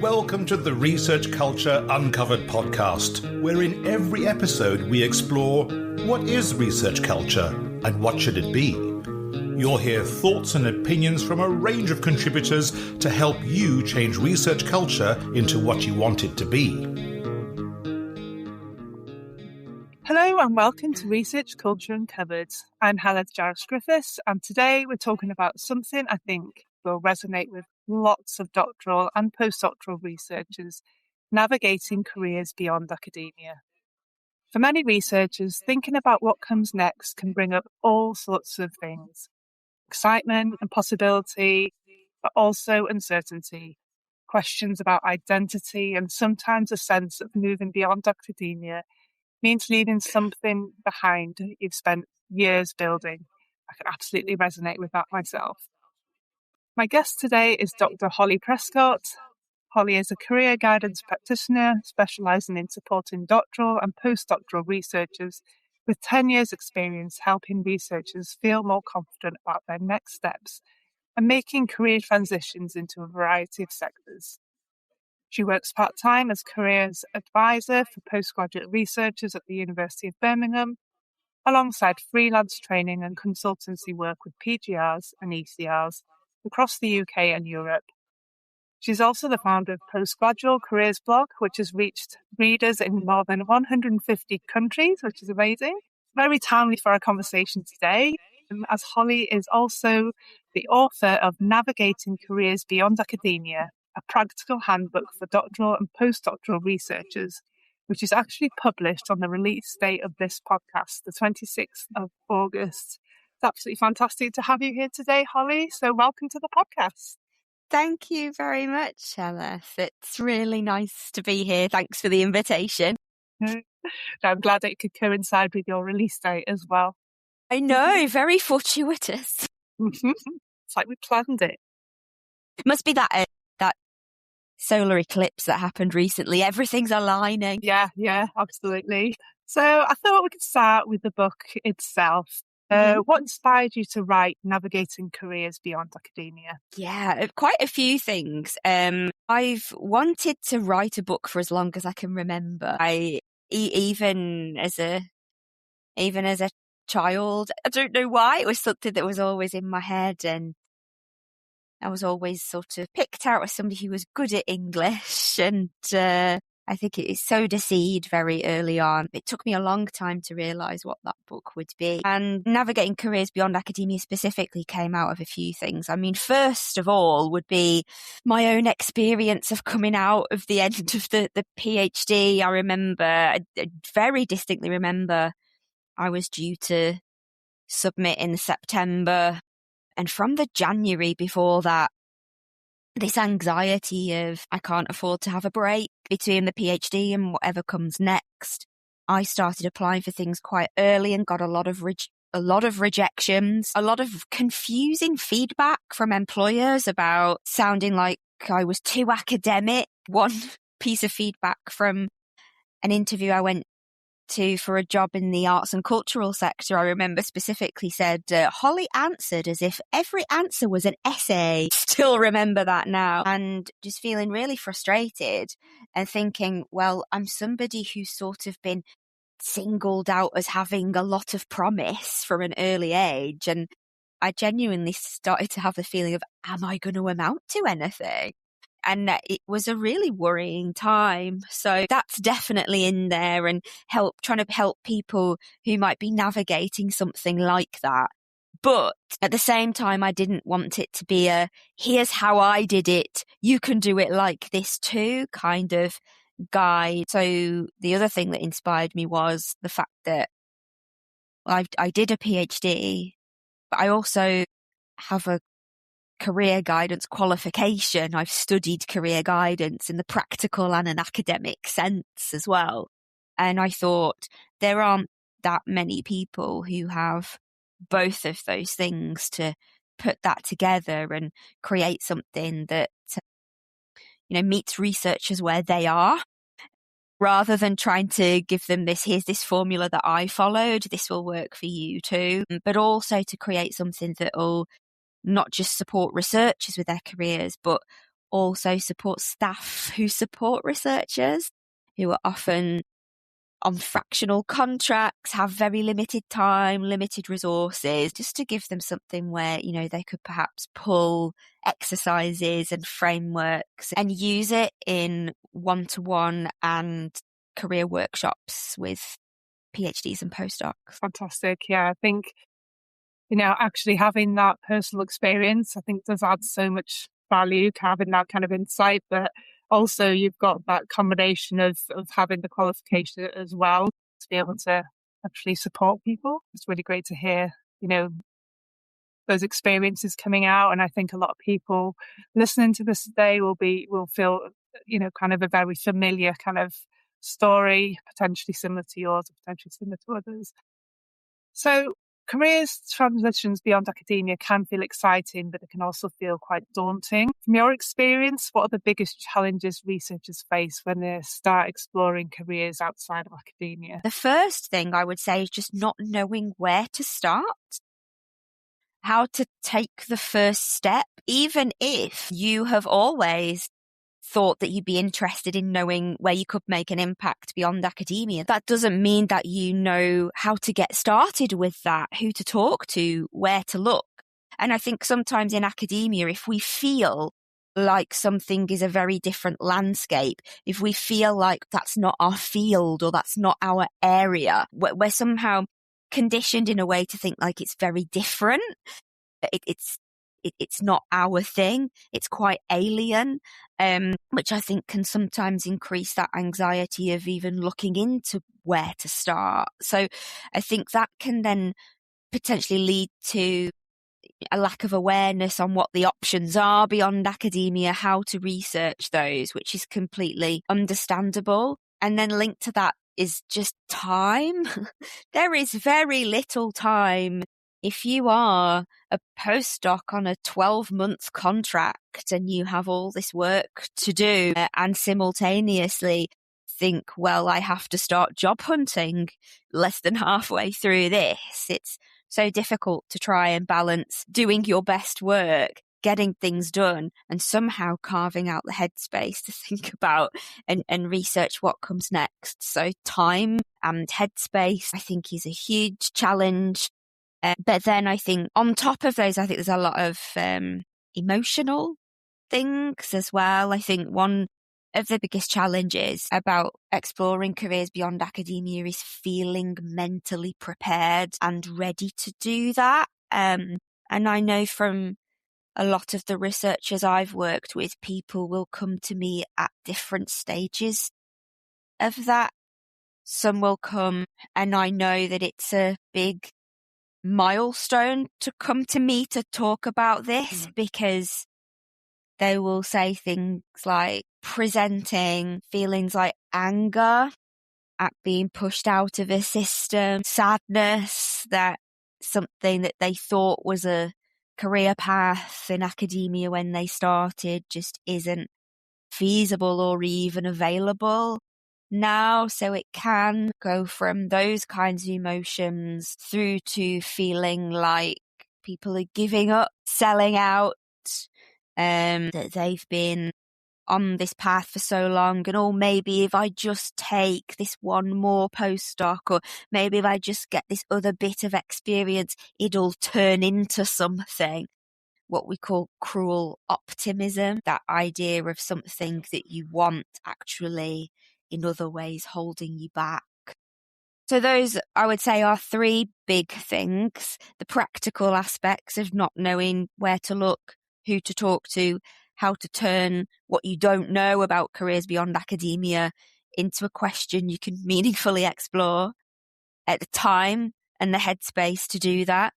Welcome to the Research Culture Uncovered podcast, where in every episode we explore what is research culture and what should it be. You'll hear thoughts and opinions from a range of contributors to help you change research culture into what you want it to be. Hello and welcome to Research Culture Uncovered. I'm Heledd Griffiths, and today we're talking about something I think will resonate with lots of doctoral and postdoctoral researchers: navigating careers beyond academia. For many researchers, thinking about what comes next can bring up all sorts of things: excitement and possibility, but also uncertainty, questions about identity, and sometimes a sense of moving beyond academia means leaving something behind you've spent years building. I can absolutely resonate with that myself. My guest today is Dr. Holly Prescott. Holly is a career guidance practitioner specialising in supporting doctoral and postdoctoral researchers with 10 years' experience helping researchers feel more confident about their next steps and making career transitions into a variety of sectors. She works part-time as careers advisor for postgraduate researchers at the University of Birmingham, alongside freelance training and consultancy work with PGRs and ECRs across the UK and Europe. She's also the founder of PostGradual Careers blog, which has reached readers in more than 150 countries, which is amazing. Very timely for our conversation today, as Holly is also the author of Navigating Careers Beyond Academia, a Practical Handbook for Doctoral and Postdoctoral Researchers, which is actually published on the release date of this podcast, the 26th of August. It's absolutely fantastic to have you here today, Holly. So welcome to the podcast. Thank you very much, Heledd. It's really nice to be here. Thanks for the invitation. I'm glad it could coincide with your release date as well. I know, very fortuitous. It's like we planned it. It must be that solar eclipse that happened recently. Everything's aligning. Yeah, absolutely. So I thought we could start with the book itself. What inspired you to write Navigating Careers Beyond Academia? Yeah, quite a few things. I've wanted to write a book for as long as I can remember. Even as a child, I don't know why, it was something that was always in my head, and I was always sort of picked out as somebody who was good at English, and I think it sowed a seed very early on. It took me a long time to realise what that book would be. And Navigating Careers Beyond Academia specifically came out of a few things. I mean, first of all would be my own experience of coming out of the end of the PhD. I very distinctly remember I was due to submit in September. And from the January before that, this anxiety of I can't afford to have a break between the PhD and whatever comes next. I started applying for things quite early and got a lot of rejections, a lot of confusing feedback from employers about sounding like I was too academic. One piece of feedback from an interview I went to for a job in the arts and cultural sector, I remember specifically said, Holly answered as if every answer was an essay. Still remember that now. And just feeling really frustrated and thinking, well, I'm somebody who's sort of been singled out as having a lot of promise from an early age. And I genuinely started to have the feeling of, am I going to amount to anything? And it was a really worrying time. So that's definitely in there, and trying to help people who might be navigating something like that. But at the same time, I didn't want it to be here's how I did it, you can do it like this too kind of guide. So the other thing that inspired me was the fact that I did a PhD, but I also have a career guidance qualification. I've studied career guidance in the practical and an academic sense as well. And I thought there aren't that many people who have both of those things to put that together and create something that, meets researchers where they are, rather than trying to give them here's this formula that I followed, this will work for you too, but also to create something that will not just support researchers with their careers, but also support staff who support researchers, who are often on fractional contracts, have very limited time, limited resources, just to give them something where, they could perhaps pull exercises and frameworks and use it in one-to-one and career workshops with PhDs and postdocs. Fantastic. Yeah, I think, actually having that personal experience, I think does add so much value to having that kind of insight, but also you've got that combination of having the qualification as well to be able to actually support people. It's really great to hear, those experiences coming out. And I think a lot of people listening to this today will feel, kind of a very familiar kind of story, potentially similar to yours, or potentially similar to others. So careers transitions beyond academia can feel exciting, but it can also feel quite daunting. From your experience, what are the biggest challenges researchers face when they start exploring careers outside of academia? The first thing I would say is just not knowing where to start, how to take the first step, even if you have always thought that you'd be interested in knowing where you could make an impact beyond academia. That doesn't mean that you know how to get started with that, who to talk to, where to look. And I think sometimes in academia, if we feel like something is a very different landscape, if we feel like that's not our field or that's not our area, we're somehow conditioned in a way to think like it's very different. It's not our thing. It's quite alien, which I think can sometimes increase that anxiety of even looking into where to start. So I think that can then potentially lead to a lack of awareness on what the options are beyond academia, how to research those, which is completely understandable. And then linked to that is just time. There is very little time. If you are a postdoc on a 12-month contract and you have all this work to do and simultaneously think, well, I have to start job hunting less than halfway through this, it's so difficult to try and balance doing your best work, getting things done, and somehow carving out the headspace to think about and research what comes next. So time and headspace, I think, is a huge challenge. But then I think on top of those, I think there's a lot of emotional things as well. I think one of the biggest challenges about exploring careers beyond academia is feeling mentally prepared and ready to do that. And I know from a lot of the researchers I've worked with, people will come to me at different stages of that. Some will come and I know that it's a big milestone to come to me to talk about this, because they will say things like presenting feelings like anger at being pushed out of a system, sadness that something that they thought was a career path in academia when they started just isn't feasible or even available now. So it can go from those kinds of emotions through to feeling like people are giving up, selling out, that they've been on this path for so long, and maybe if I just take this one more postdoc, or maybe if I just get this other bit of experience, it'll turn into something. What we call cruel optimism, that idea of something that you want actually in other ways holding you back. So those, I would say, are three big things. The practical aspects of not knowing where to look, who to talk to, how to turn what you don't know about careers beyond academia into a question you can meaningfully explore, at the time and the headspace to do that,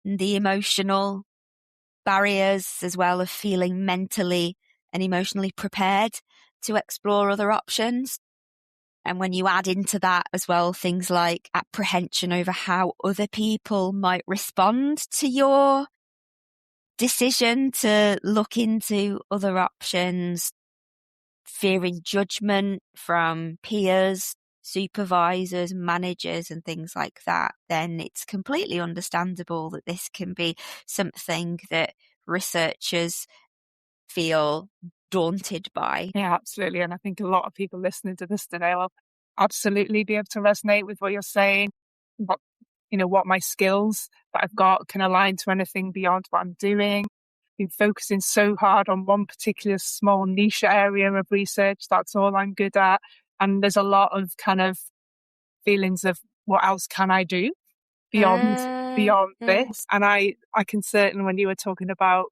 and the emotional barriers as well of feeling mentally and emotionally prepared to explore other options. And when you add into that as well things like apprehension over how other people might respond to your decision to look into other options, fearing judgment from peers, supervisors, managers and things like that, then it's completely understandable that this can be something that researchers feel daunted by. Yeah, absolutely. And I think a lot of people listening to this today will absolutely be able to resonate with what you're saying. What my skills that I've got can align to anything beyond what I'm doing. Been focusing so hard on one particular small niche area of research. That's all I'm good at. And there's a lot of kind of feelings of what else can I do beyond this. And I can certainly, when you were talking about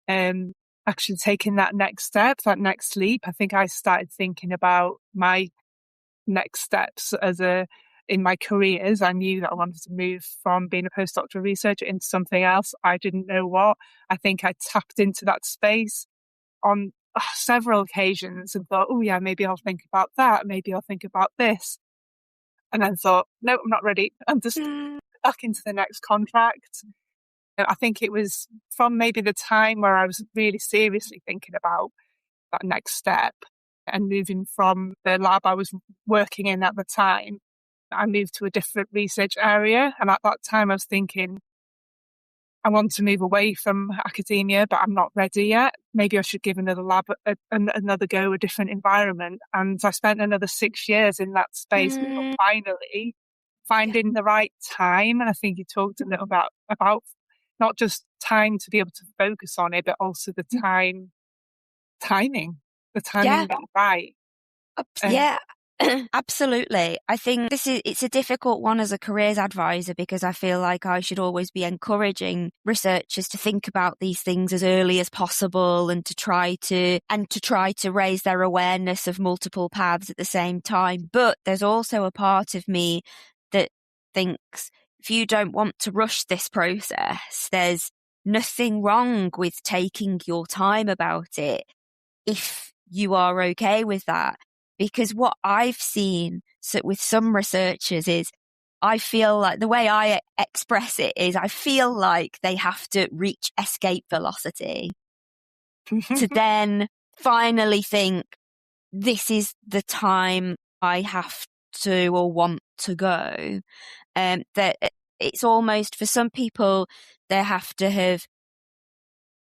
actually taking that next step, that next leap, I think I started thinking about my next steps in my careers. I knew that I wanted to move from being a postdoctoral researcher into something else. I didn't know what. I think I tapped into that space on several occasions and thought, oh yeah, maybe I'll think about that. Maybe I'll think about this. And then thought, no, I'm not ready. I'm just back into the next contract. I think it was from maybe the time where I was really seriously thinking about that next step and moving from the lab I was working in at the time. I moved to a different research area. And at that time, I was thinking, I want to move away from academia, but I'm not ready yet. Maybe I should give another lab another go, a different environment. And I spent another 6 years in that space before finally finding the right time. And I think you talked a little about not just time to be able to focus on it, but also the timing right. Yeah. Absolutely. I think it's a difficult one as a careers advisor, because I feel like I should always be encouraging researchers to think about these things as early as possible and to try to raise their awareness of multiple paths at the same time. But there's also a part of me that thinks if you don't want to rush this process, there's nothing wrong with taking your time about it if you are okay with that. Because what I've seen with some researchers is, I feel like the way I express it is, I feel like they have to reach escape velocity to then finally think, this is the time I have to or want to go. That it's almost, for some people, they have to have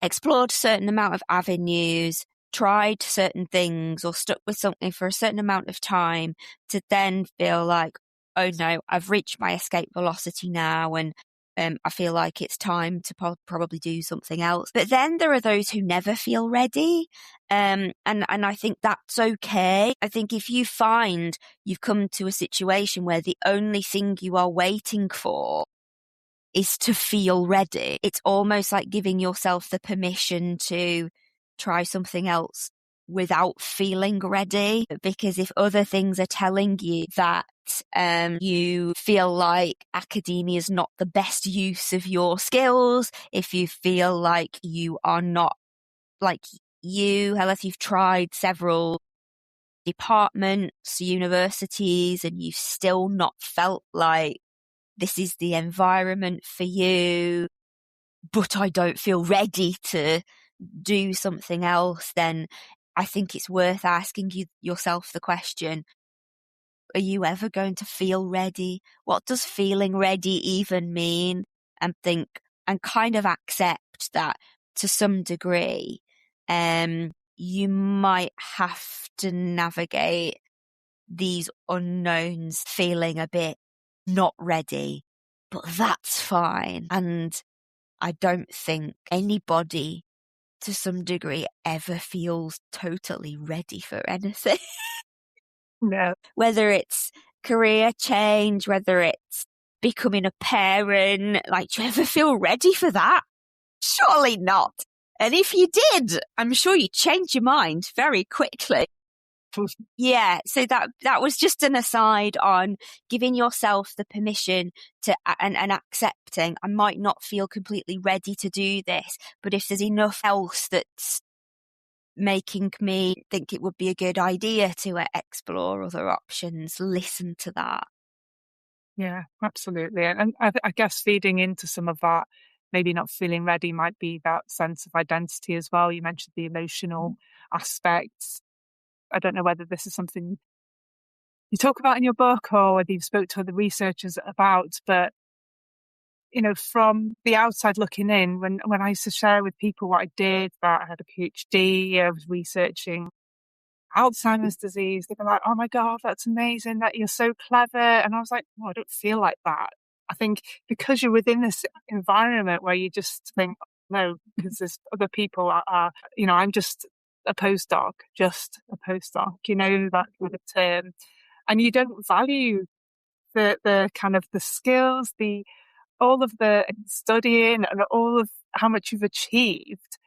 explored a certain amount of avenues, tried certain things, or stuck with something for a certain amount of time to then feel like, oh no, I've reached my escape velocity now, and I feel like it's time to probably do something else. But then there are those who never feel ready, and I think that's okay. I think if you find you've come to a situation where the only thing you are waiting for is to feel ready, it's almost like giving yourself the permission to try something else without feeling ready. Because if other things are telling you that you feel like academia is not the best use of your skills, if you feel like you are not, like unless you've tried several departments, universities, and you've still not felt like this is the environment for you, but I don't feel ready to do something else, then I think it's worth asking yourself the question, are you ever going to feel ready? What does feeling ready even mean? And kind of accept that to some degree, you might have to navigate these unknowns feeling a bit not ready, but that's fine. And I don't think anybody to some degree ever feels totally ready for anything. No. Whether it's career change, whether it's becoming a parent, like, do you ever feel ready for that? Surely not. And if you did, I'm sure you'd change your mind very quickly. Yeah, so that was just an aside on giving yourself the permission to and accepting, I might not feel completely ready to do this, but if there's enough else that's making me think it would be a good idea to explore other options, listen to that. Yeah, absolutely. And I guess feeding into some of that, maybe not feeling ready, might be that sense of identity as well. You mentioned the emotional aspects. I don't know whether this is something you talk about in your book or whether you've spoke to other researchers about, but from the outside looking in, when I used to share with people what I did, that I had a PhD, I was researching Alzheimer's disease, they were like, "Oh my God, that's amazing, that you're so clever." And I was like, "No, I don't feel like that." I think because you're within this environment where you just think, no, because there's other people are, I'm just a postdoc, that kind of term. And you don't value the kind of the skills, all of the studying and all of how much you've achieved.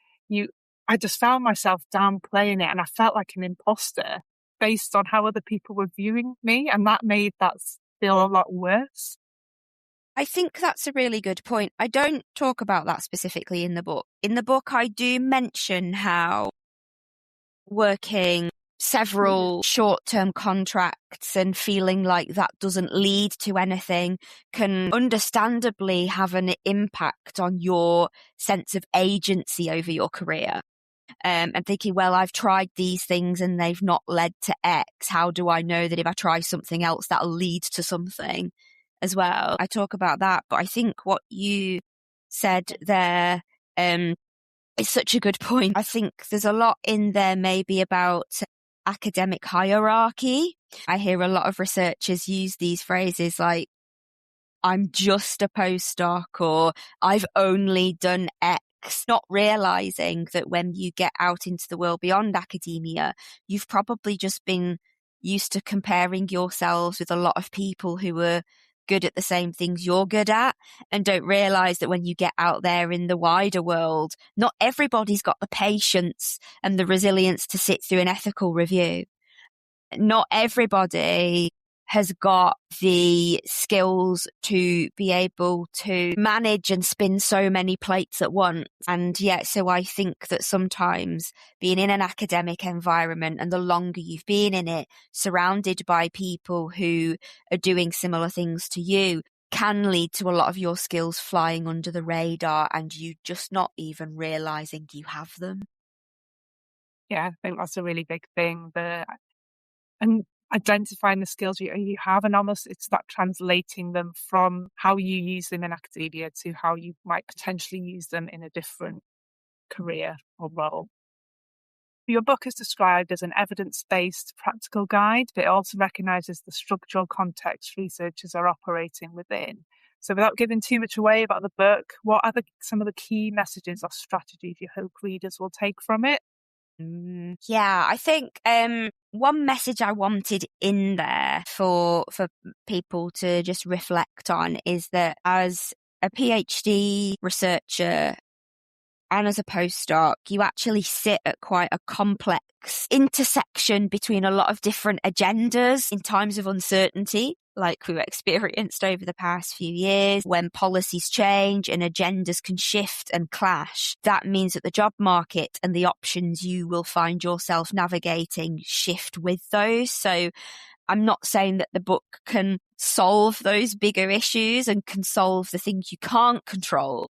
I just found myself downplaying it, and I felt like an imposter based on how other people were viewing me, and that made that feel a lot worse. I think that's a really good point. I don't talk about that specifically in the book. In the book, I do mention how working several short-term contracts and feeling like that doesn't lead to anything can understandably have an impact on your sense of agency over your career. And thinking, well, I've tried these things and they've not led to X. How do I know that if I try something else, that'll lead to something as well? I talk about that, but I think what you said there is such a good point. I think there's a lot in there maybe about academic hierarchy. I hear a lot of researchers use these phrases like, I'm just a postdoc, or I've only done X, not realizing that when you get out into the world beyond academia, you've probably just been used to comparing yourselves with a lot of people who are good at the same things you're good at, and don't realize that when you get out there in the wider world, not everybody's got the patience and the resilience to sit through an ethical review. Not everybody has got the skills to be able to manage and spin so many plates at once. And yeah, so I think that sometimes being in an academic environment, and the longer you've been in it, surrounded by people who are doing similar things to you, can lead to a lot of your skills flying under the radar and you just not even realizing you have them. Yeah, I think that's a really big thing. And identifying the skills you have, and almost it's that translating them from how you use them in academia to how you might potentially use them in a different career or role. Your book is described as an evidence-based practical guide, but it also recognises the structural context researchers are operating within. So without giving too much away about the book, what are some of the key messages or strategies you hope readers will take from it? Yeah, I think one message I wanted in there for people to just reflect on is that as a PhD researcher and as a postdoc, you actually sit at quite a complex intersection between a lot of different agendas in times of uncertainty, like we've experienced over the past few years. When policies change and agendas can shift and clash, that means that the job market and the options you will find yourself navigating shift with those. So I'm not saying that the book can solve those bigger issues and can solve the things you can't control.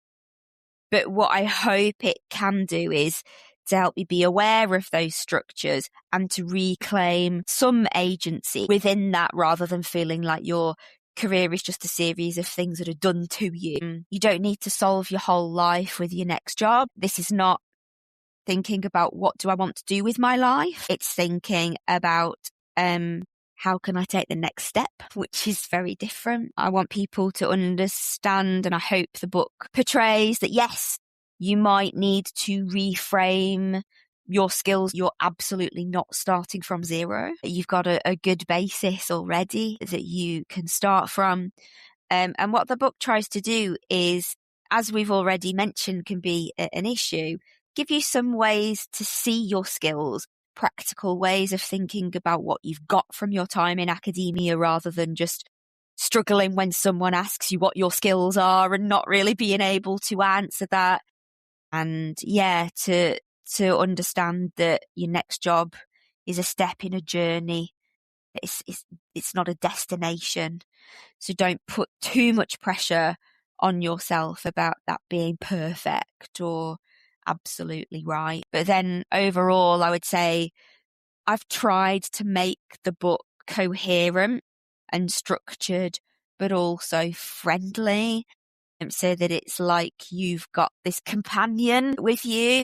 But what I hope it can do is to help you be aware of those structures and to reclaim some agency within that, rather than feeling like your career is just a series of things that are done to you. You don't need to solve your whole life with your next job. This is not thinking about what do I want to do with my life. It's thinking about how can I take the next step, which is very different. I want people to understand, and I hope the book portrays that, yes, you might need to reframe your skills. You're absolutely not starting from zero. You've got a good basis already that you can start from. And what the book tries to do is, as we've already mentioned, can be an issue, give you some ways to see your skills, practical ways of thinking about what you've got from your time in academia, rather than just struggling when someone asks you what your skills are and not really being able to answer that. And yeah, to understand that your next job is a step in a journey. It's not a destination. So don't put too much pressure on yourself about that being perfect or absolutely right. But then overall, I would say I've tried to make the book coherent and structured, but also friendly. so that it's like you've got this companion with you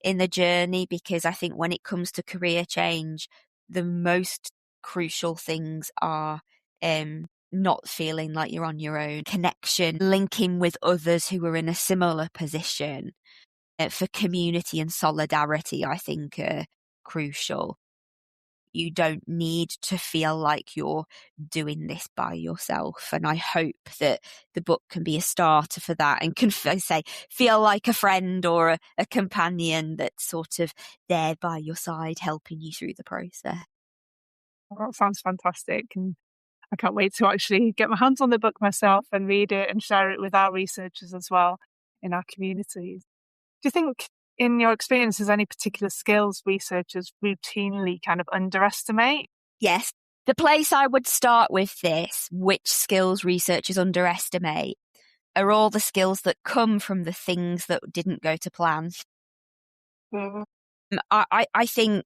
in the journey, because I think when it comes to career change, the most crucial things are not feeling like you're on your own, connection, linking with others who are in a similar position, for community and solidarity, I think are crucial. You don't need to feel like you're doing this by yourself. And I hope that the book can be a starter for that and can, feel like a friend or a companion that's sort of there by your side, helping you through the process. That sounds fantastic. And I can't wait to actually get my hands on the book myself and read it and share it with our researchers as well in our communities. Do you think, in your experience, there's any particular skills researchers routinely kind of underestimate? Yes. The place I would start with this, which skills researchers underestimate, are all the skills that come from the things that didn't go to plan. Mm-hmm. I think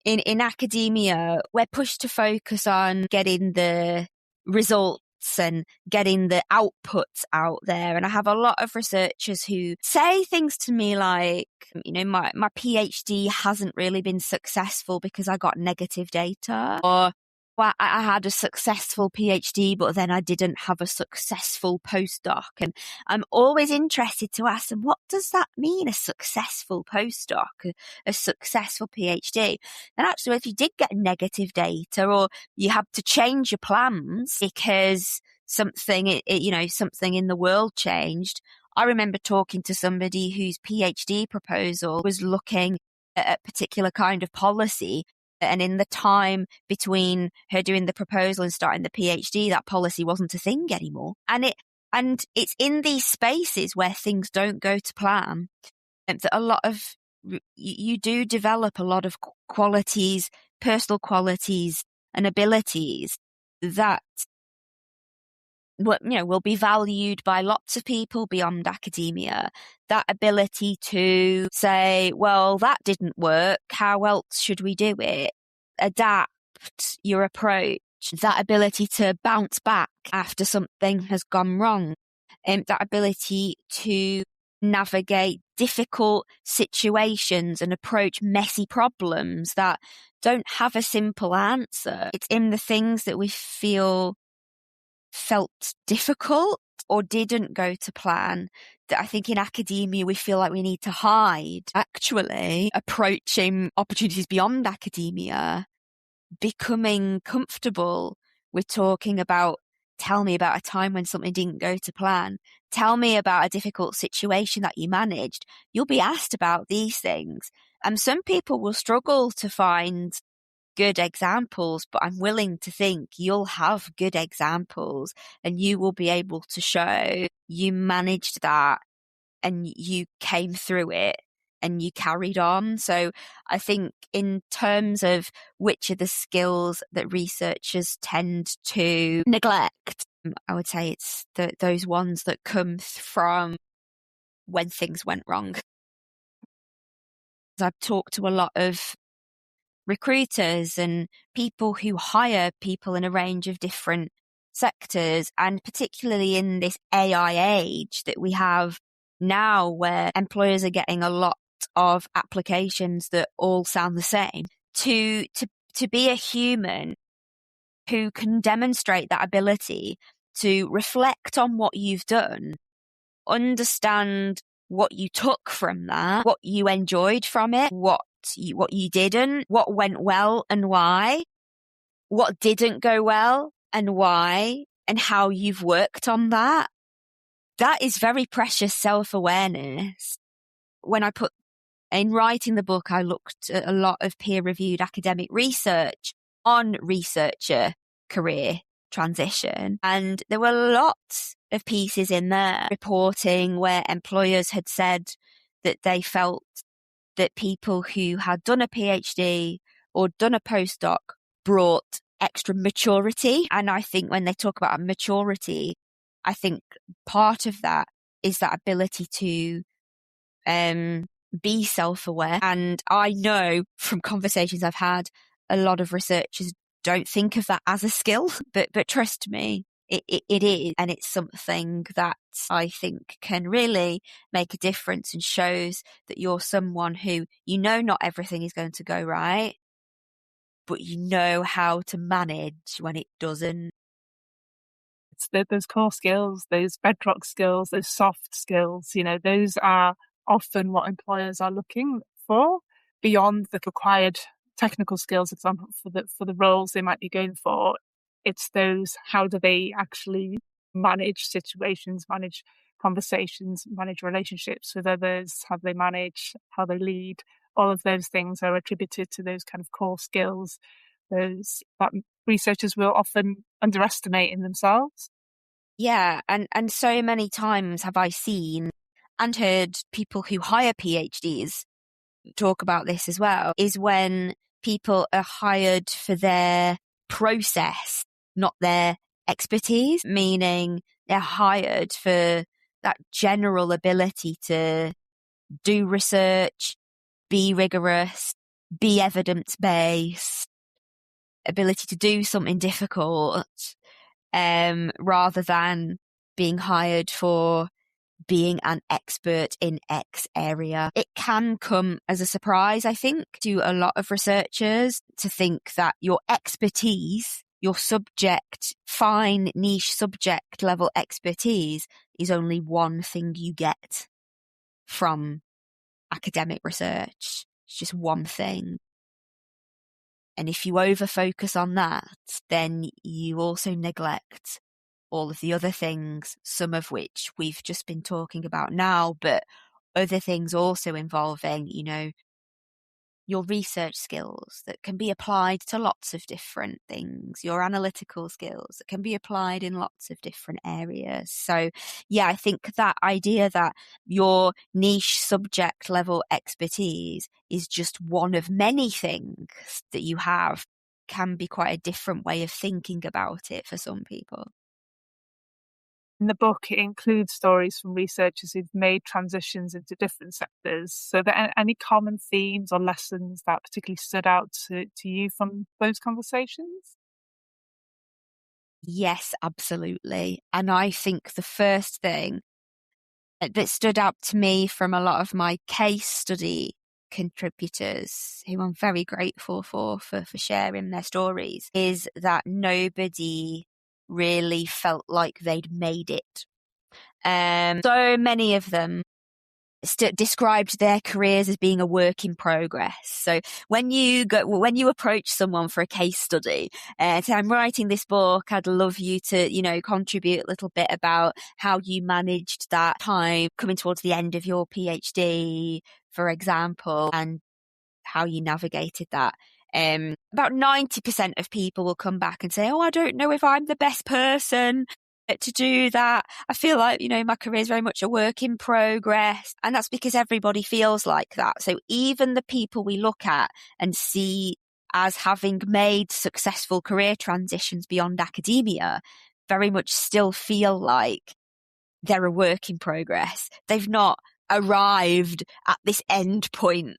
in academia, we're pushed to focus on getting the results and getting the outputs out there. And I have a lot of researchers who say things to me like, my PhD hasn't really been successful because I got negative data, or well, I had a successful PhD, but then I didn't have a successful postdoc. And I'm always interested to ask them, what does that mean, a successful postdoc, a successful PhD? And actually, if you did get negative data, or you had to change your plans because something, something in the world changed. I remember talking to somebody whose PhD proposal was looking at a particular kind of policy. And in the time between her doing the proposal and starting the PhD, that policy wasn't a thing anymore. And it's in these spaces where things don't go to plan that a lot of you do develop a lot of qualities, personal qualities and abilities that will be valued by lots of people beyond academia. That ability to say, well, that didn't work, how else should we do it? Adapt your approach. That ability to bounce back after something has gone wrong. That ability to navigate difficult situations and approach messy problems that don't have a simple answer. It's in the things that we felt difficult or didn't go to plan that I think in academia we feel like we need to hide. Actually, approaching opportunities beyond academia, becoming comfortable with talking about, tell me about a time when something didn't go to plan. Tell me about a difficult situation that you managed. You'll be asked about these things. And some people will struggle to find good examples, but I'm willing to think you'll have good examples and you will be able to show you managed that and you came through it and you carried on. So I think in terms of which are the skills that researchers tend to neglect, I would say it's those ones that come from when things went wrong. I've talked to a lot of recruiters and people who hire people in a range of different sectors, and particularly in this AI age that we have now, where employers are getting a lot of applications that all sound the same, to be a human who can demonstrate that ability to reflect on what you've done, understand what you took from that, what you enjoyed from it, what you didn't, what went well and why, what didn't go well and why, and how you've worked on that. That is very precious self-awareness. In writing the book, I looked at a lot of peer-reviewed academic research on researcher career transition. And there were lots of pieces in there reporting where employers had said that they felt that people who had done a PhD or done a postdoc brought extra maturity. And I think when they talk about maturity, I think part of that is that ability to be self-aware. And I know from conversations I've had, a lot of researchers don't think of that as a skill, but trust me, It is, and it's something that I think can really make a difference and shows that you're someone who, not everything is going to go right, but you know how to manage when it doesn't. It's those core skills, those bedrock skills, those soft skills, those are often what employers are looking for beyond the required technical skills, example, for the roles they might be going for. It's those, how do they actually manage situations, manage conversations, manage relationships with others, how they manage, how they lead. All of those things are attributed to those kind of core skills, those that researchers will often underestimate in themselves. Yeah, and so many times have I seen and heard people who hire PhDs talk about this as well, is when people are hired for their process, not their expertise, meaning they're hired for that general ability to do research, be rigorous, be evidence-based, ability to do something difficult, rather than being hired for being an expert in X area. It can come as a surprise, I think, to a lot of researchers to think that your expertise, your fine niche subject level expertise is only one thing you get from academic research. It's just one thing. And if you over-focus on that, then you also neglect all of the other things, some of which we've just been talking about now, but other things also involving, your research skills that can be applied to lots of different things, your analytical skills that can be applied in lots of different areas. So yeah, I think that idea that your niche subject level expertise is just one of many things that you have can be quite a different way of thinking about it for some people. In the book, it includes stories from researchers who've made transitions into different sectors. So, are there any common themes or lessons that particularly stood out to you from those conversations? Yes, absolutely. And I think the first thing that stood out to me from a lot of my case study contributors, who I'm very grateful for sharing their stories, is that nobody really felt like they'd made it. So many of them described their careers as being a work in progress. So when you approach someone for a case study, say, I'm writing this book, I'd love you to, contribute a little bit about how you managed that time coming towards the end of your PhD, for example, and how you navigated that. About 90% of people will come back and say, oh, I don't know if I'm the best person to do that. I feel like, my career is very much a work in progress. And that's because everybody feels like that. So even the people we look at and see as having made successful career transitions beyond academia very much still feel like they're a work in progress. They've not arrived at this end point.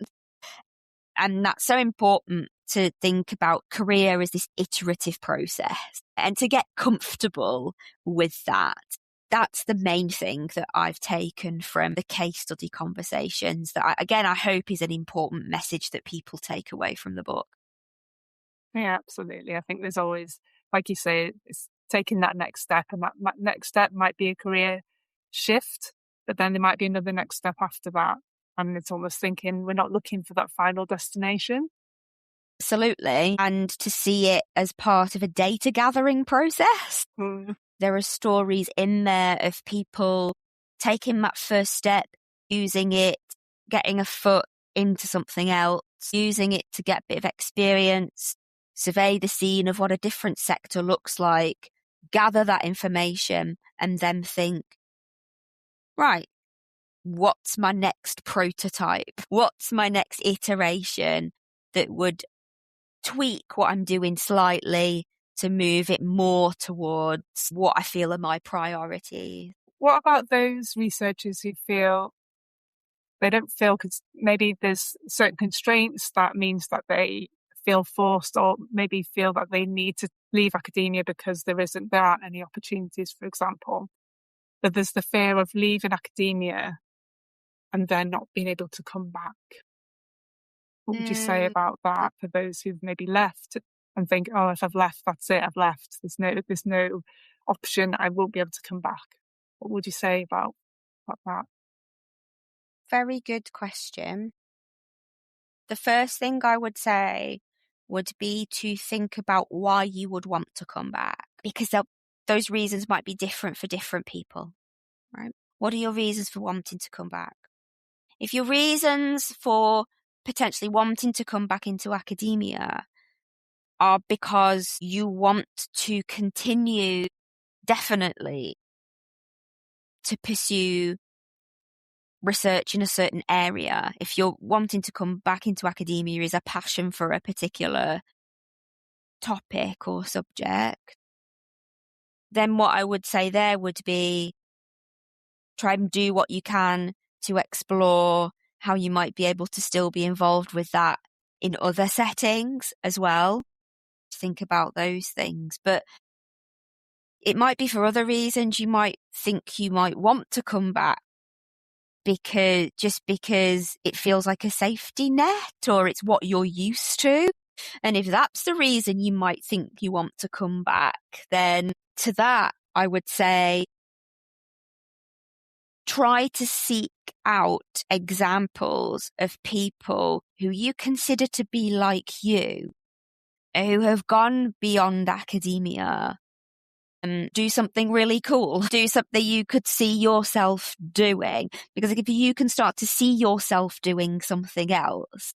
And that's so important to think about career as this iterative process and to get comfortable with that. That's the main thing that I've taken from the case study conversations that, I hope is an important message that people take away from the book. Yeah, absolutely. I think there's always, like you say, it's taking that next step, and that next step might be a career shift, but then there might be another next step after that. And it's almost thinking we're not looking for that final destination. Absolutely. And to see it as part of a data gathering process. There are stories in there of people taking that first step, using it, getting a foot into something else, using it to get a bit of experience, survey the scene of what a different sector looks like, gather that information, and then think, right, what's my next prototype? What's my next iteration that would tweak what I'm doing slightly to move it more towards what I feel are my priorities? What about those researchers who feel they don't feel, because maybe there's certain constraints that means that they feel forced or maybe feel that they need to leave academia because there aren't any opportunities, for example. But there's the fear of leaving academia and then not being able to come back. What would you say about that for those who've maybe left and think, oh, if I've left, that's it, I've left. There's no option, I won't be able to come back. What would you say about that? Very good question. The first thing I would say would be to think about why you would want to come back, because those reasons might be different for different people, right? What are your reasons for wanting to come back? If your reasons for potentially wanting to come back into academia are because you want to continue definitely to pursue research in a certain area, if you're wanting to come back into academia is a passion for a particular topic or subject, then what I would say there would be try and do what you can to explore how you might be able to still be involved with that in other settings as well. Think about those things. But it might be for other reasons. You might think you might want to come back because it feels like a safety net or it's what you're used to. And if that's the reason you might think you want to come back, then to that, I would say try to seek out examples of people who you consider to be like you, who have gone beyond academia and do something really cool, do something you could see yourself doing. Because if you can start to see yourself doing something else,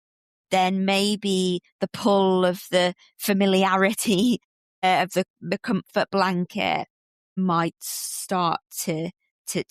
then maybe the pull of the familiarity of the comfort blanket might start to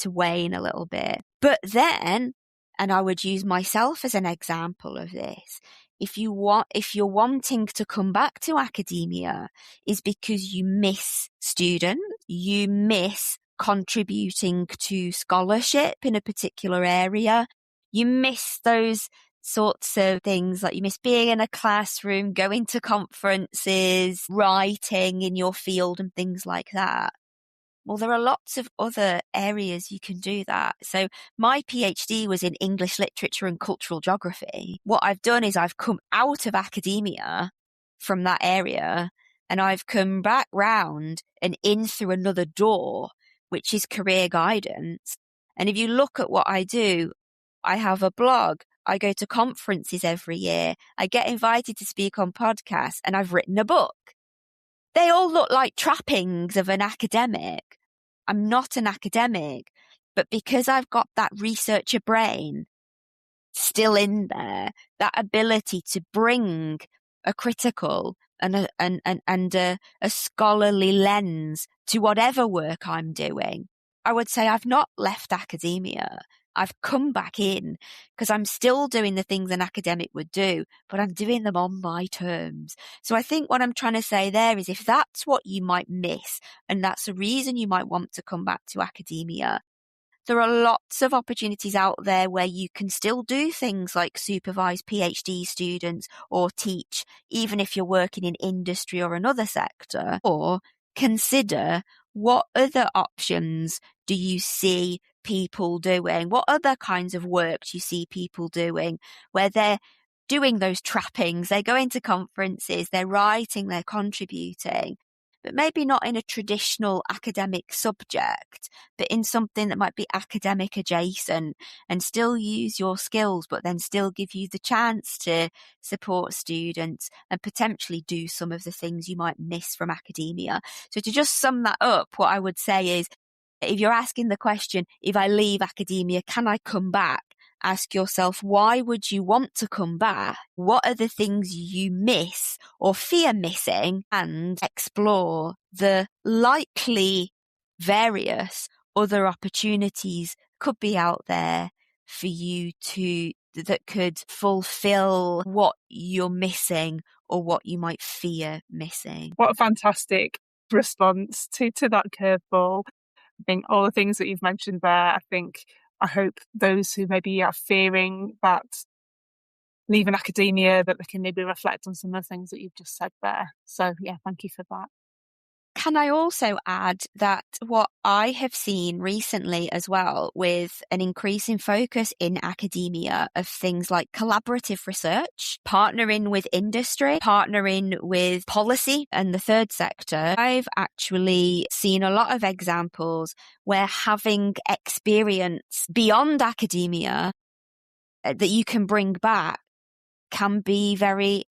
wane a little bit. But then, and I would use myself as an example of this, if you're wanting to come back to academia is because you miss students, you miss contributing to scholarship in a particular area, you miss those sorts of things, like you miss being in a classroom, going to conferences, writing in your field and things like that. Well, there are lots of other areas you can do that. So my PhD was in English literature and cultural geography. What I've done is I've come out of academia from that area and I've come back round and in through another door, which is career guidance. And if you look at what I do, I have a blog. I go to conferences every year. I get invited to speak on podcasts and I've written a book. They all look like trappings of an academic. I'm not an academic, but because I've got that researcher brain still in there, that ability to bring a critical and a scholarly lens to whatever work I'm doing, I would say I've not left academia. I've come back in because I'm still doing the things an academic would do, but I'm doing them on my terms. So I think what I'm trying to say there is if that's what you might miss, and that's the reason you might want to come back to academia, there are lots of opportunities out there where you can still do things like supervise PhD students or teach, even if you're working in industry or another sector, or consider what other options do you see people doing? What other kinds of work do you see people doing where they're doing those trappings? They're going to conferences, they're writing, they're contributing, but maybe not in a traditional academic subject, but in something that might be academic adjacent and still use your skills, but then still give you the chance to support students and potentially do some of the things you might miss from academia. So to just sum that up, what I would say is, if you're asking the question, if I leave academia, can I come back? Ask yourself, why would you want to come back? What are the things you miss or fear missing? And explore the likely various other opportunities could be out there for you that could fulfill what you're missing or what you might fear missing. What a fantastic response to that curveball. I think all the things that you've mentioned there, I hope those who maybe are fearing that leaving academia, that they can maybe reflect on some of the things that you've just said there. So yeah, thank you for that. Can I also add that what I have seen recently as well, with an increasing focus in academia of things like collaborative research, partnering with industry, partnering with policy and the third sector, I've actually seen a lot of examples where having experience beyond academia that you can bring back can be very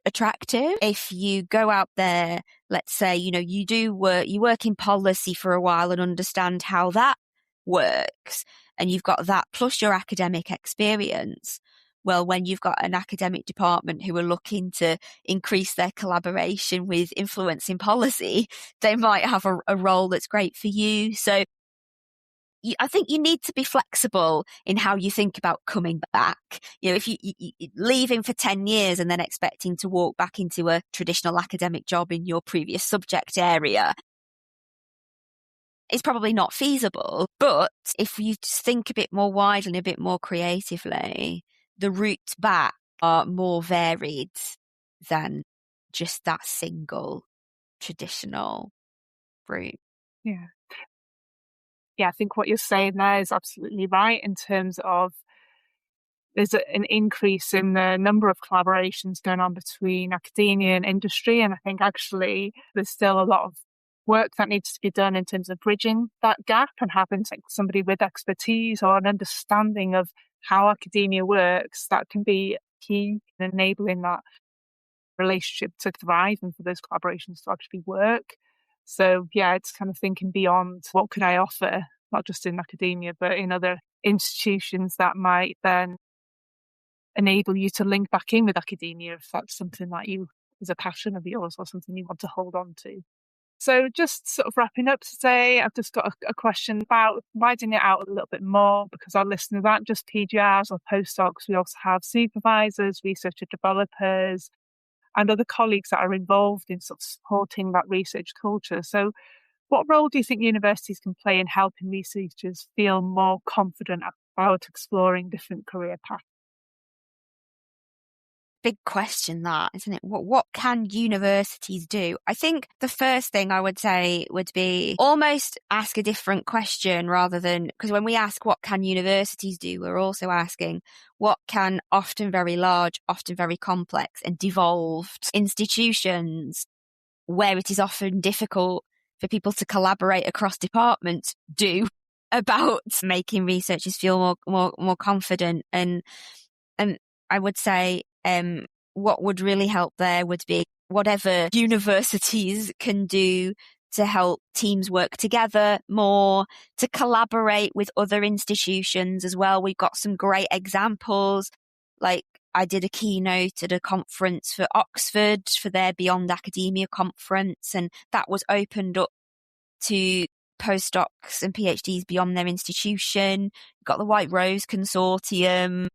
attractive. If you go out there, let's say, you work in policy for a while and understand how that works, and you've got that plus your academic experience. Well, when you've got an academic department who are looking to increase their collaboration with influencing policy, they might have a role that's great for you. So I think you need to be flexible in how you think about coming back. If you leaving for 10 years and then expecting to walk back into a traditional academic job in your previous subject area, it's probably not feasible. But if you just think a bit more widely and a bit more creatively, the routes back are more varied than just that single traditional route. Yeah. Yeah, I think what you're saying there is absolutely right in terms of there's an increase in the number of collaborations going on between academia and industry. And I think actually there's still a lot of work that needs to be done in terms of bridging that gap and having somebody with expertise or an understanding of how academia works that can be key in enabling that relationship to thrive and for those collaborations to actually work. So yeah, it's kind of thinking beyond what could I offer, not just in academia, but in other institutions that might then enable you to link back in with academia if that's something that is a passion of yours or something you want to hold on to. So just sort of wrapping up today, I've just got a question about widening it out a little bit more, because our listeners aren't just PGRs or postdocs. We also have supervisors, researcher developers, and other colleagues that are involved in sort of supporting that research culture. So what role do you think universities can play in helping researchers feel more confident about exploring different career paths? Big question, that, isn't it? What can universities do? I think the first thing I would say would be almost ask a different question, rather than, because when we ask what can universities do, we're also asking what can often very large, often very complex and devolved institutions, where it is often difficult for people to collaborate across departments, do about making researchers feel more confident. And I would say what would really help there would be whatever universities can do to help teams work together more, to collaborate with other institutions as well. We've got some great examples. Like, I did a keynote at a conference for Oxford for their Beyond Academia conference, and that was opened up to postdocs and PhDs beyond their institution. We've got the White Rose Consortium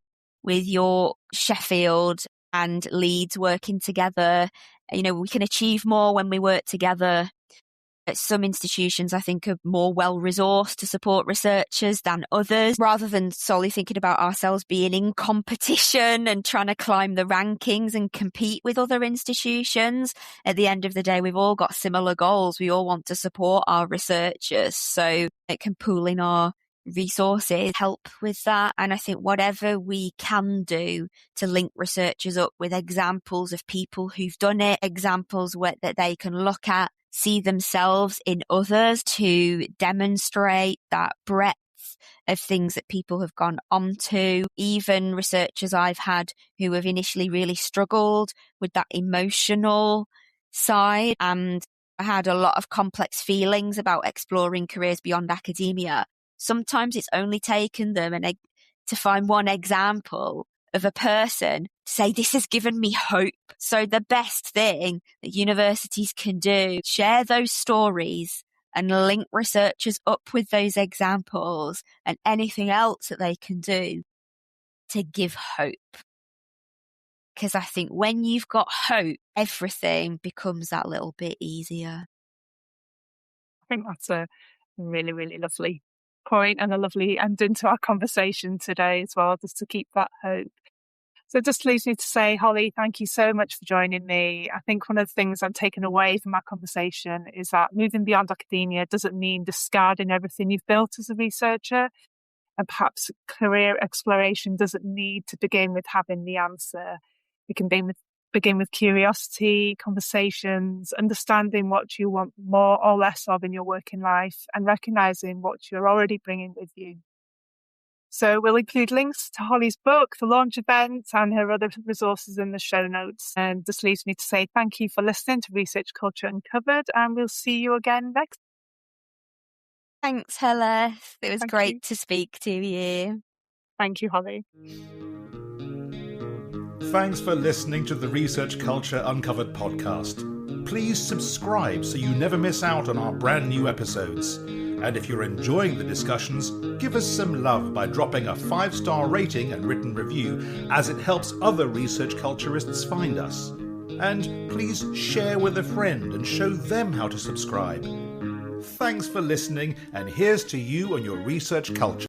with York, Sheffield and Leeds working together. We can achieve more when we work together. Some institutions, I think, are more well-resourced to support researchers than others. Rather than solely thinking about ourselves being in competition and trying to climb the rankings and compete with other institutions, at the end of the day, we've all got similar goals. We all want to support our researchers. So it can pool in our resources, help with that. And I think whatever we can do to link researchers up with examples of people who've done it, examples that they can look at, see themselves in others, to demonstrate that breadth of things that people have gone on to. Even researchers I've had who have initially really struggled with that emotional side, and I had a lot of complex feelings about exploring careers beyond academia. Sometimes it's only taken them to find one example of a person to say, this has given me hope. So the best thing that universities can do, share those stories and link researchers up with those examples and anything else that they can do to give hope. Because I think when you've got hope, everything becomes that little bit easier. I think that's a really, really lovely point and a lovely ending to our conversation today as well, just to keep that hope. So it just leaves me to say, Holly, thank you so much for joining me. I think one of the things I'm taking away from our conversation is that moving beyond academia doesn't mean discarding everything you've built as a researcher. And perhaps career exploration doesn't need to begin with having the answer. It can begin with curiosity, conversations, understanding what you want more or less of in your working life, and recognising what you're already bringing with you. So we'll include links to Holly's book, the launch event, and her other resources in the show notes. And just leaves me to say thank you for listening to Research Culture Uncovered, and we'll see you again next. Thanks, Heledd. It was great to speak to you. Thank you, Holly. Thanks for listening to the Research Culture Uncovered podcast. Please subscribe so you never miss out on our brand new episodes. And if you're enjoying the discussions, give us some love by dropping a 5-star rating and written review, as it helps other research culturists find us. And please share with a friend and show them how to subscribe. Thanks for listening, and here's to you and your research culture.